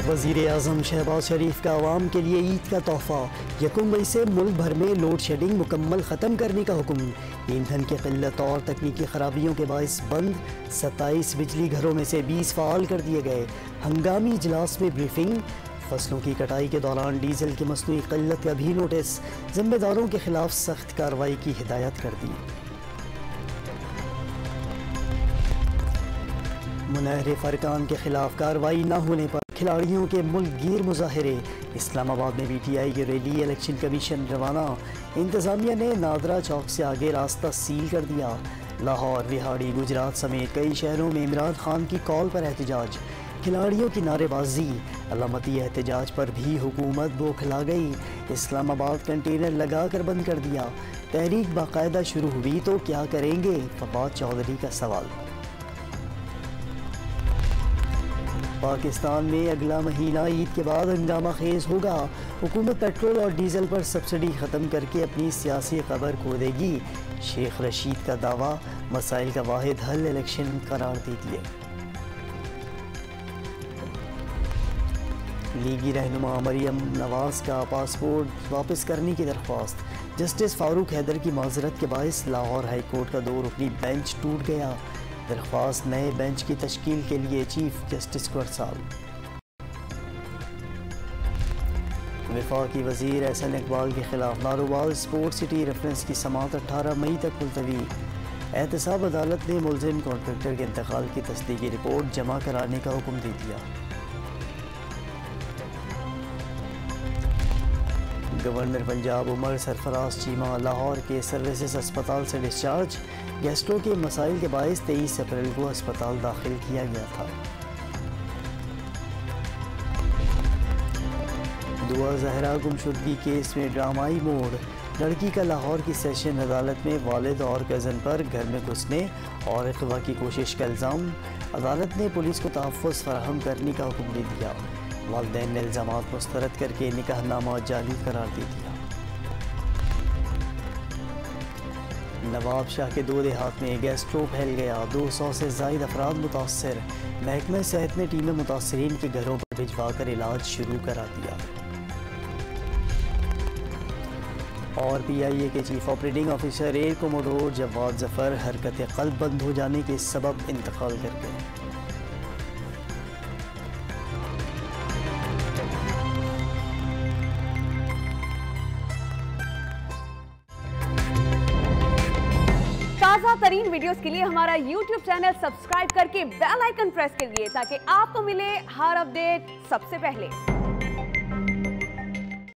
वज़ीर आज़म शहबाज शरीफ का आवाम के लिए ईद का तोहफा। 1 मई से मुल्क भर में लोड शेडिंग मुकम्मल ख़त्म करने का हुक्म। ईंधन की किल्लत और तकनीकी खराबियों के बायस बंद 27 बिजली घरों में से 20 फ़ाल कर दिए गए। हंगामी इजलास में ब्रीफिंग। फसलों की कटाई के दौरान डीजल की मसनूई किल्लत का भी नोटिस। जिम्मेदारों के खिलाफ सख्त कार्रवाई की हिदायत कर दी। मुनहरिफ अरकान के खिलाफ कार्रवाई न होने पर खिलाड़ियों के मुल्क गिर मुजाहरे। इस्लामाबाद में PTI की रैली। इलेक्शन कमीशन रवाना। इंतजामिया ने नादरा चौक से आगे रास्ता सील कर दिया। लाहौर, रिहाड़ी, गुजरात समेत कई शहरों में इमरान खान की कॉल पर एहतजाज। खिलाड़ियों की नारेबाजी। अलामती एहतजाज पर भी हुकूमत बौखला गई। इस्लामाबाद कंटेनर लगा कर बंद कर दिया। तहरीक बाकायदा शुरू हुई तो क्या करेंगे? फवाद चौधरी का सवाल। पाकिस्तान में अगला महीना ईद के बाद हंगामा खेज होगा। हुकूमत पेट्रोल और डीजल पर सब्सिडी ख़त्म करके अपनी सियासी खबर खो देगी। शेख रशीद का दावा। मसाइल का वाहिद हल इलेक्शन करार दे दिए। लीगी रहनुमा मरियम नवाज का पासपोर्ट वापस करने की दरख्वास्त। जस्टिस फारूक हैदर की माजरत के बायस लाहौर हाई कोर्ट का 2 रुकनी बेंच टूट गया। दरख्वास्त नए बेंच की तश्कील के लिए चीफ जस्टिस को अरसाल। वफाकी वज़ीर एहसन इकबाल के खिलाफ नारोवाल स्पोर्ट सिटी रेफरेंस की समाअत 18 मई तक मुलतवी। एहतसाब अदालत ने मुलजिम कॉन्ट्रैक्टर के इंतकाल की तस्दीकी रिपोर्ट जमा कराने का हुक्म दे दिया। गवर्नर पंजाब उमर सरफराज चीमा लाहौर के सर्विसेज अस्पताल से डिस्चार्ज। गैस्ट्रो के मसाइल के बायस 23 अप्रैल को अस्पताल दाखिल किया गया था। दुआ जहरा गुमशुदगी केस में ड्रामाई मोड़। लड़की का लाहौर की सेशन अदालत में वालिद और कज़न पर घर में घुसने और अगवा की कोशिश का इल्ज़ाम। अदालत ने पुलिस को तहफ़्फ़ुज़ फराहम करने का हुक्म दे दिया। वालिदैन ने इल्ज़ामात मुस्तरद करके निकाहनामा जाली करार दे दिया। नवाब शाह के 2 देहात में गैस्ट्रो फैल गया। 200 से ज़ायद अफराद मुतासर। महकमा सेहत ने टीमें मुतासरीन के घरों पर भिजवा कर इलाज शुरू करा दिया। और PIA के chief operating officer air commodore Jawad Zafar हरकत क़ल्ब बंद हो जाने के सबब इंतकाल कर गए। ताज़ा तरीन वीडियोस के लिए हमारा YouTube चैनल सब्सक्राइब करके बेल आइकन प्रेस करिए ताकि आपको मिले हर अपडेट सबसे पहले।